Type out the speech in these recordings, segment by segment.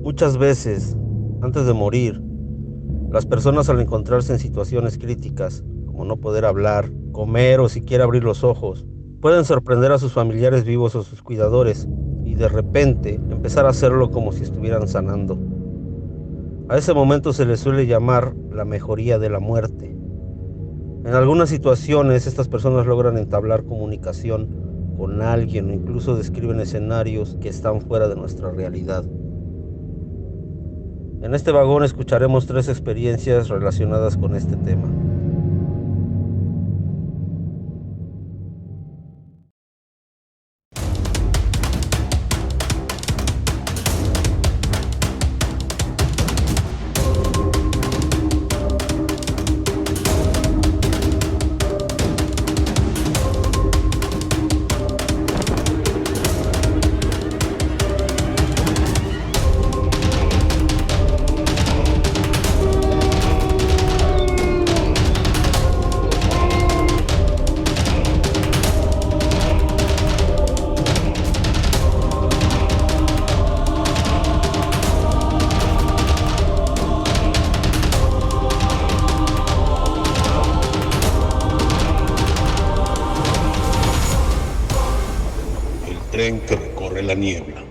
Muchas veces, antes de morir, las personas al encontrarse en situaciones críticas, como no poder hablar, comer o siquiera abrir los ojos, pueden sorprender a sus familiares vivos o sus cuidadores y de repente empezar a hacerlo como si estuvieran sanando. A ese momento se le suele llamar la mejoría de la muerte. En algunas situaciones estas personas logran entablar comunicación con alguien o incluso describen escenarios que están fuera de nuestra realidad. En este vagón escucharemos 3 experiencias relacionadas con este tema. El tren que recorre la niebla.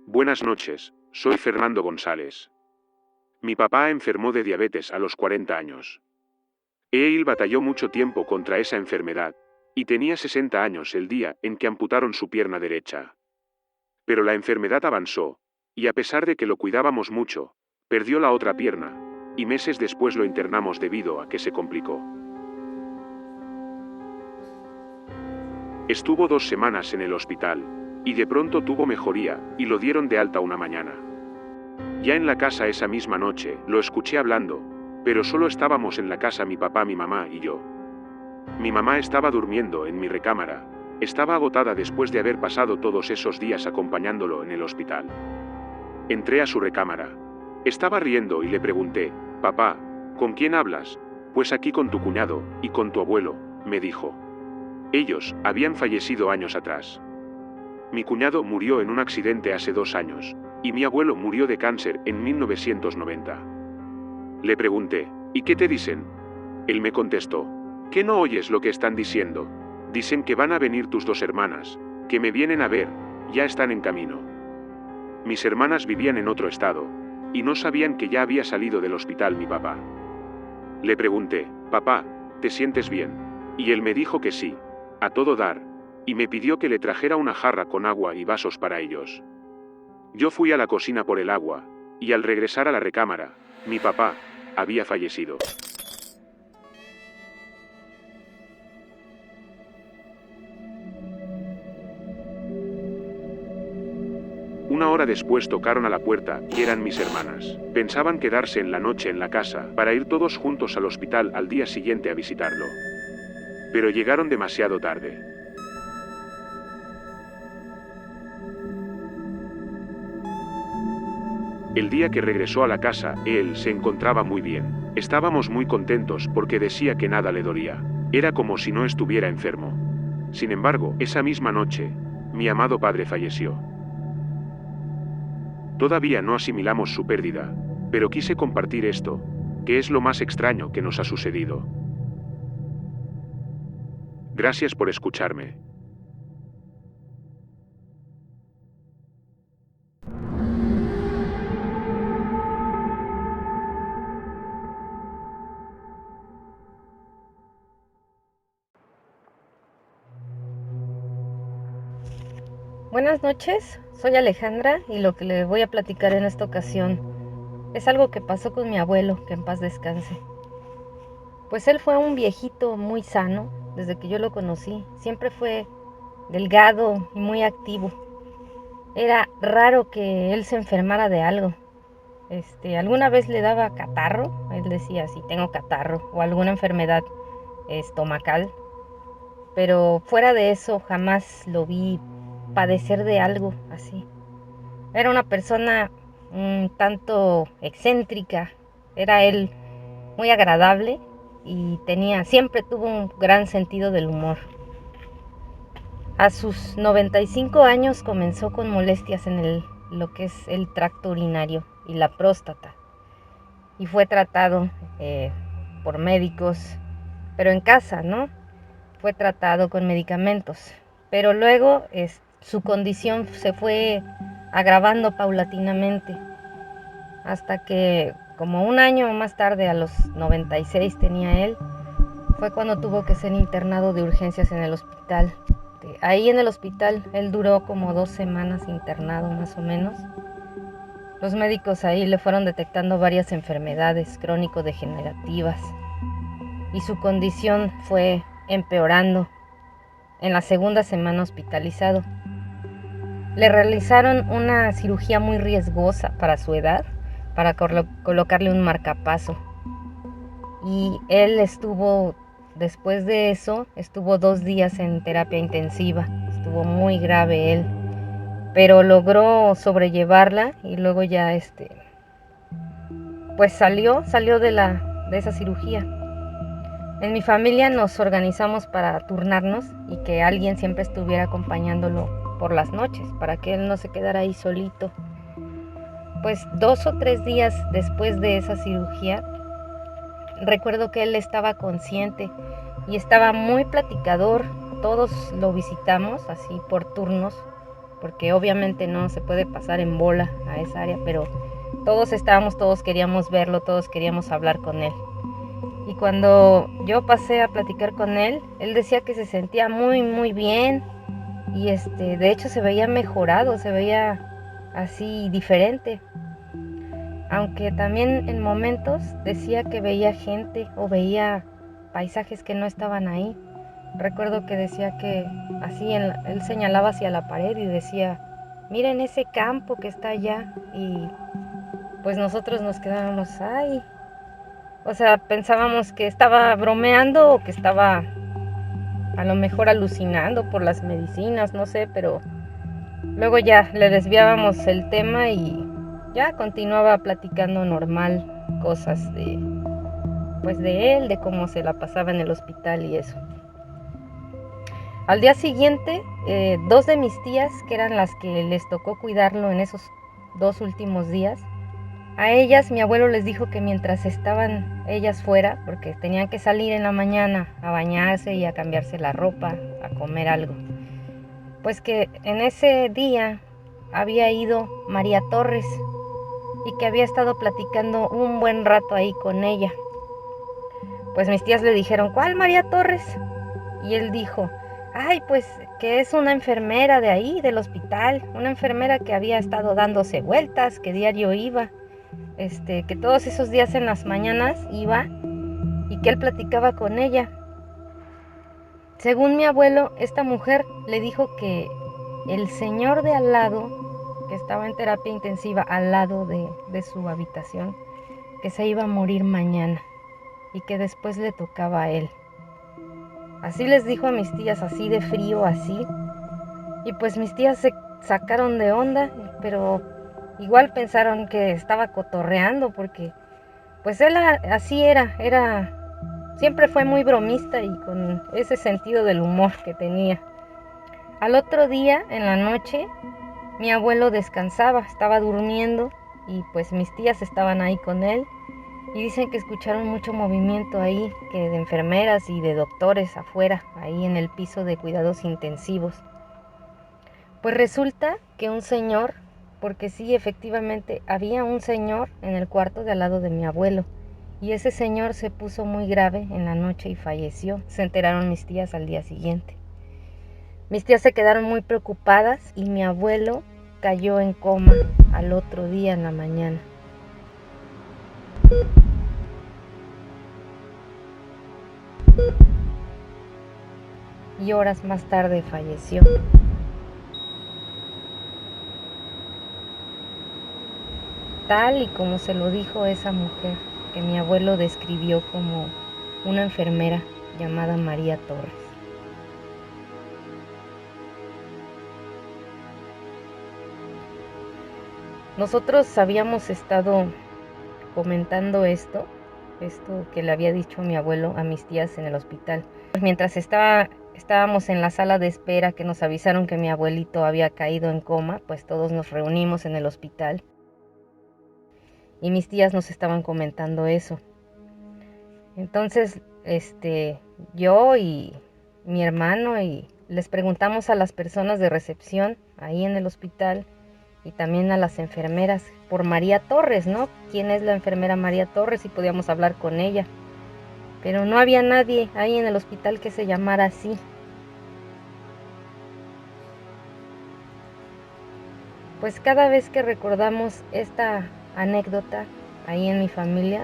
Buenas noches, soy Fernando González. Mi papá enfermó de diabetes a los 40 años. Él batalló mucho tiempo contra esa enfermedad, y tenía 60 años el día en que amputaron su pierna derecha. Pero la enfermedad avanzó, y a pesar de que lo cuidábamos mucho, perdió la otra pierna, y meses después lo internamos debido a que se complicó. Estuvo 2 semanas en el hospital, y de pronto tuvo mejoría, y lo dieron de alta una mañana. Ya en la casa esa misma noche, lo escuché hablando, pero solo estábamos en la casa mi papá, mi mamá y yo. Mi mamá estaba durmiendo en mi recámara, estaba agotada después de haber pasado todos esos días acompañándolo en el hospital. Entré a su recámara. Estaba riendo y le pregunté, papá, ¿con quién hablas? Pues aquí con tu cuñado y con tu abuelo, me dijo. Ellos habían fallecido años atrás. Mi cuñado murió en un accidente hace 2 años, y mi abuelo murió de cáncer en 1990. Le pregunté, ¿y qué te dicen? Él me contestó, ¿qué no oyes lo que están diciendo? Dicen que van a venir tus 2 hermanas, que me vienen a ver, ya están en camino. Mis hermanas vivían en otro estado, y no sabían que ya había salido del hospital mi papá. Le pregunté, papá, ¿te sientes bien? Y él me dijo que sí, a todo dar, y me pidió que le trajera una jarra con agua y vasos para ellos. Yo fui a la cocina por el agua, y al regresar a la recámara, mi papá había fallecido. Una hora después tocaron a la puerta, y eran mis hermanas. Pensaban quedarse en la noche en la casa, para ir todos juntos al hospital al día siguiente a visitarlo. Pero llegaron demasiado tarde. El día que regresó a la casa, él se encontraba muy bien. Estábamos muy contentos porque decía que nada le dolía. Era como si no estuviera enfermo. Sin embargo, esa misma noche, mi amado padre falleció. Todavía no asimilamos su pérdida, pero quise compartir esto, que es lo más extraño que nos ha sucedido. Gracias por escucharme. Buenas noches, soy Alejandra y lo que le voy a platicar en esta ocasión es algo que pasó con mi abuelo, que en paz descanse. Pues él fue un viejito muy sano desde que yo lo conocí, siempre fue delgado y muy activo. Era raro que él se enfermara de algo. Alguna vez le daba catarro, él decía si tengo catarro o alguna enfermedad estomacal, pero fuera de eso jamás lo vi padecer de algo así. Era una persona un tanto excéntrica, era él muy agradable y siempre tuvo un gran sentido del humor. A sus 95 años comenzó con molestias en lo que es el tracto urinario y la próstata y fue tratado por médicos, pero en casa, ¿no? Fue tratado con medicamentos, pero luego su condición se fue agravando paulatinamente hasta que como un año más tarde, a los 96 tenía él, fue cuando tuvo que ser internado de urgencias en el hospital. Ahí en el hospital él duró como 2 semanas internado más o menos. Los médicos ahí le fueron detectando varias enfermedades crónico-degenerativas y su condición fue empeorando. En la segunda semana hospitalizado. Le realizaron una cirugía muy riesgosa para su edad, para colocarle un marcapaso. Y él después de eso, estuvo 2 días en terapia intensiva. Estuvo muy grave él, pero logró sobrellevarla y luego ya pues salió de esa cirugía. En mi familia nos organizamos para turnarnos y que alguien siempre estuviera acompañándolo por las noches, para que él no se quedara ahí solito. Pues 2 o 3 días después de esa cirugía, recuerdo que él estaba consciente y estaba muy platicador. Todos lo visitamos así por turnos, porque obviamente no se puede pasar en bola a esa área, pero todos queríamos verlo, todos queríamos hablar con él. Y cuando yo pasé a platicar con él decía que se sentía muy, muy bien. Y de hecho se veía mejorado, se veía así diferente. Aunque también en momentos decía que veía gente o veía paisajes que no estaban ahí. Recuerdo que decía que así él señalaba hacia la pared y decía, miren ese campo que está allá. Y pues nosotros nos quedábamos, ay. O sea, pensábamos que estaba bromeando o que estaba a lo mejor alucinando por las medicinas, no sé, pero luego ya le desviábamos el tema y ya continuaba platicando normal cosas de él, de cómo se la pasaba en el hospital y eso. Al día siguiente, 2 de mis tías, que eran las que les tocó cuidarlo en esos 2 últimos días, a ellas mi abuelo les dijo que mientras estaban ellas fuera, porque tenían que salir en la mañana a bañarse y a cambiarse la ropa, a comer algo, pues que en ese día había ido María Torres y que había estado platicando un buen rato ahí con ella. Pues mis tías le dijeron, ¿cuál María Torres? Y él dijo, ay, pues que es una enfermera de ahí, del hospital, una enfermera que había estado dándose vueltas, que diario iba. Que todos esos días en las mañanas iba y que él platicaba con ella. Según mi abuelo, esta mujer le dijo que el señor de al lado, que estaba en terapia intensiva al lado de su habitación, que se iba a morir mañana y que después le tocaba a él. Así les dijo a mis tías, así de frío, así. Y pues mis tías se sacaron de onda, pero igual pensaron que estaba cotorreando porque pues él así siempre fue muy bromista y con ese sentido del humor que tenía. Al otro día, en la noche, mi abuelo descansaba, estaba durmiendo y pues mis tías estaban ahí con él y dicen que escucharon mucho movimiento ahí, que de enfermeras y de doctores afuera, ahí en el piso de cuidados intensivos. Pues resulta que un señor, porque sí, efectivamente, había un señor en el cuarto de al lado de mi abuelo. Y ese señor se puso muy grave en la noche y falleció. Se enteraron mis tías al día siguiente. Mis tías se quedaron muy preocupadas y mi abuelo cayó en coma al otro día en la mañana. Y horas más tarde falleció. Tal y como se lo dijo esa mujer, que mi abuelo describió como una enfermera llamada María Torres. Nosotros habíamos estado comentando esto que le había dicho mi abuelo a mis tías en el hospital. Mientras estábamos en la sala de espera, que nos avisaron que mi abuelito había caído en coma, pues todos nos reunimos en el hospital y mis tías nos estaban comentando eso. Entonces, yo y mi hermano y les preguntamos a las personas de recepción ahí en el hospital y también a las enfermeras por María Torres, ¿no? ¿Quién es la enfermera María Torres? Y podíamos hablar con ella. Pero no había nadie ahí en el hospital que se llamara así. Pues cada vez que recordamos esta anécdota ahí en mi familia,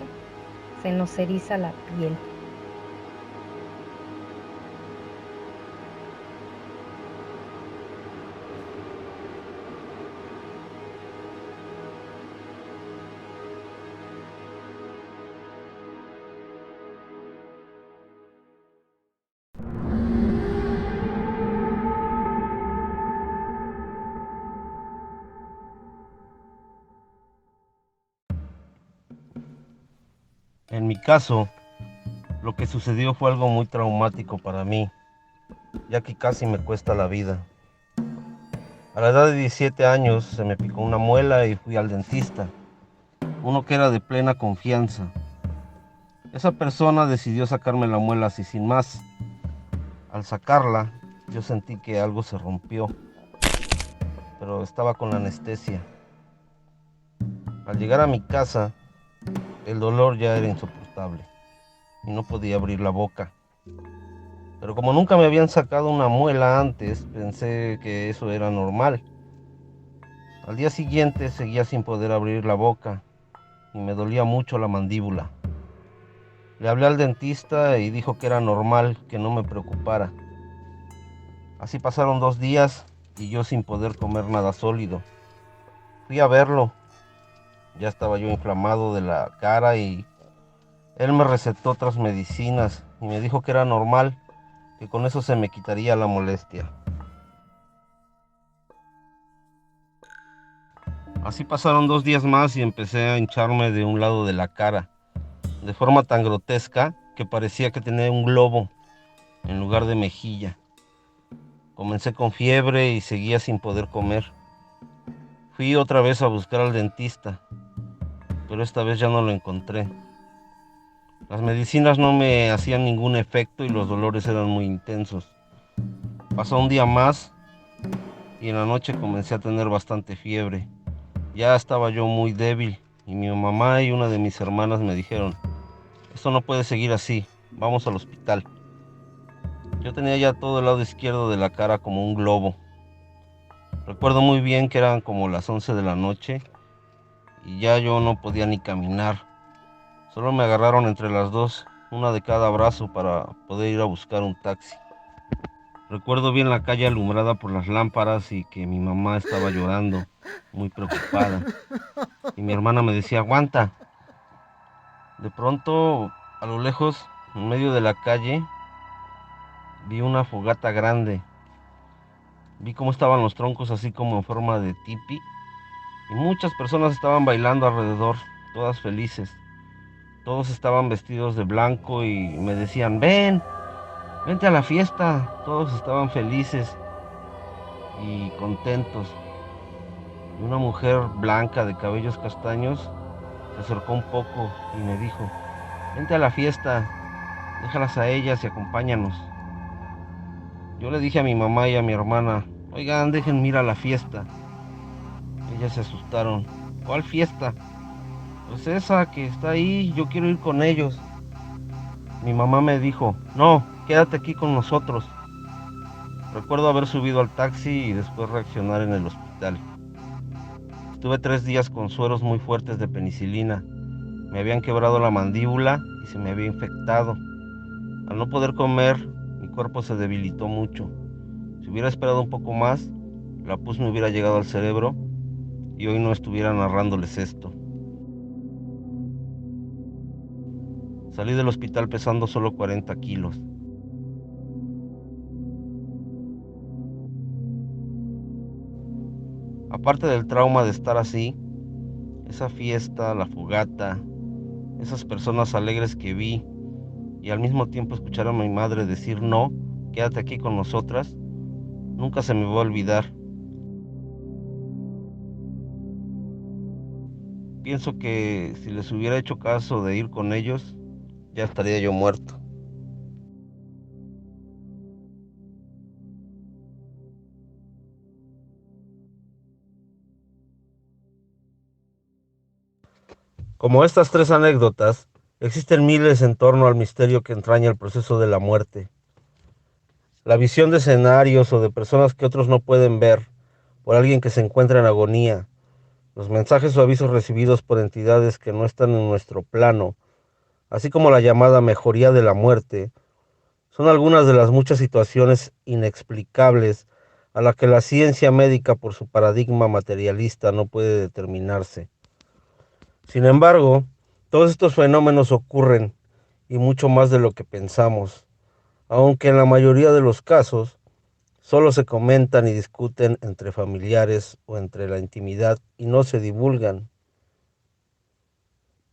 se nos eriza la piel. En mi caso, lo que sucedió fue algo muy traumático para mí, ya que casi me cuesta la vida. A la edad de 17 años se me picó una muela y fui al dentista, uno que era de plena confianza. Esa persona decidió sacarme la muela así sin más. Al sacarla, yo sentí que algo se rompió, pero estaba con la anestesia. Al llegar a mi casa, el dolor ya era insoportable y no podía abrir la boca. Pero como nunca me habían sacado una muela antes, pensé que eso era normal. Al día siguiente seguía sin poder abrir la boca y me dolía mucho la mandíbula. Le hablé al dentista y dijo que era normal, que no me preocupara. Así pasaron 2 días y yo sin poder comer nada sólido. Fui a verlo. Ya estaba yo inflamado de la cara y él me recetó otras medicinas y me dijo que era normal, que con eso se me quitaría la molestia. Así pasaron 2 días más y empecé a hincharme de un lado de la cara, de forma tan grotesca que parecía que tenía un globo en lugar de mejilla. Comencé con fiebre y seguía sin poder comer. Fui otra vez a buscar al dentista, pero esta vez ya no lo encontré. Las medicinas no me hacían ningún efecto y los dolores eran muy intensos. Pasó un día más y en la noche comencé a tener bastante fiebre. Ya estaba yo muy débil y mi mamá y una de mis hermanas me dijeron: esto no puede seguir así, vamos al hospital. Yo tenía ya todo el lado izquierdo de la cara como un globo. Recuerdo muy bien que eran como las 11 de la noche y ya yo no podía ni caminar. Solo me agarraron entre las dos, una de cada brazo para poder ir a buscar un taxi. Recuerdo bien la calle alumbrada por las lámparas y que mi mamá estaba llorando, muy preocupada. Y mi hermana me decía: aguanta. De pronto, a lo lejos, en medio de la calle, vi una fogata grande. Vi cómo estaban los troncos así como en forma de tipi y muchas personas estaban bailando alrededor, todas felices. Todos estaban vestidos de blanco y me decían: ven, vente a la fiesta. Todos estaban felices y contentos. Y una mujer blanca de cabellos castaños se acercó un poco y me dijo: vente a la fiesta, déjalas a ellas y acompáñanos. Yo le dije a mi mamá y a mi hermana: oigan, déjenme ir a la fiesta. Ellas se asustaron. ¿Cuál fiesta? Pues esa que está ahí, yo quiero ir con ellos. Mi mamá me dijo: no, quédate aquí con nosotros. Recuerdo haber subido al taxi y después reaccionar en el hospital. Estuve 3 días con sueros muy fuertes de penicilina. Me habían quebrado la mandíbula y se me había infectado. Al no poder comer, mi cuerpo se debilitó mucho. Si hubiera esperado un poco más, la pus me hubiera llegado al cerebro y hoy no estuviera narrándoles esto. Salí del hospital pesando solo 40 kilos. Aparte del trauma de estar así, esa fiesta, la fogata, esas personas alegres que vi y al mismo tiempo escuchar a mi madre decir no, quédate aquí con nosotras, nunca se me va a olvidar. Pienso que si les hubiera hecho caso de ir con ellos, ya estaría yo muerto. Como estas tres anécdotas, existen miles en torno al misterio que entraña el proceso de la muerte. La visión de escenarios o de personas que otros no pueden ver por alguien que se encuentra en agonía, los mensajes o avisos recibidos por entidades que no están en nuestro plano, así como la llamada mejoría de la muerte, son algunas de las muchas situaciones inexplicables a las que la ciencia médica por su paradigma materialista no puede determinarse. Sin embargo, todos estos fenómenos ocurren y mucho más de lo que pensamos, aunque en la mayoría de los casos solo se comentan y discuten entre familiares o entre la intimidad y no se divulgan.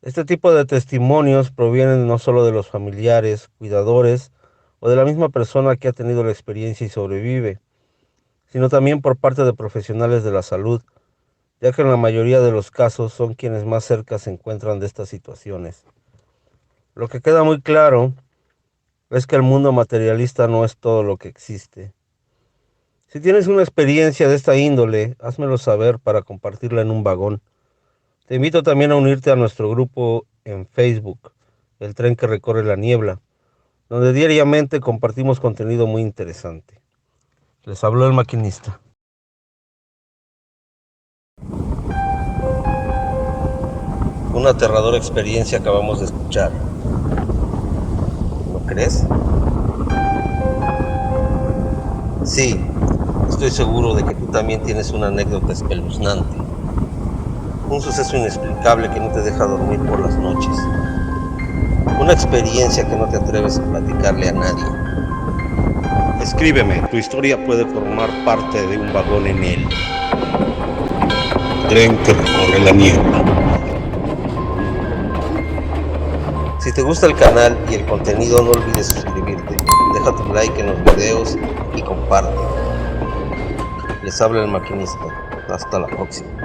Este tipo de testimonios provienen no solo de los familiares, cuidadores o de la misma persona que ha tenido la experiencia y sobrevive, sino también por parte de profesionales de la salud, ya que en la mayoría de los casos son quienes más cerca se encuentran de estas situaciones. Lo que queda muy claro es que el mundo materialista no es todo lo que existe. Si tienes una experiencia de esta índole, házmelo saber para compartirla en un vagón. Te invito también a unirte a nuestro grupo en Facebook, El Tren que Recorre la Niebla, donde diariamente compartimos contenido muy interesante. Les habló el maquinista. Una aterradora experiencia acabamos de escuchar. ¿No crees? Sí, estoy seguro de que tú también tienes una anécdota espeluznante. Un suceso inexplicable que no te deja dormir por las noches. Una experiencia que no te atreves a platicarle a nadie. Escríbeme, tu historia puede formar parte de un vagón en el Tren que recorre la niebla. Si te gusta el canal y el contenido, no olvides suscribirte, deja tu like en los videos y comparte. Les habla el maquinista. Hasta la próxima.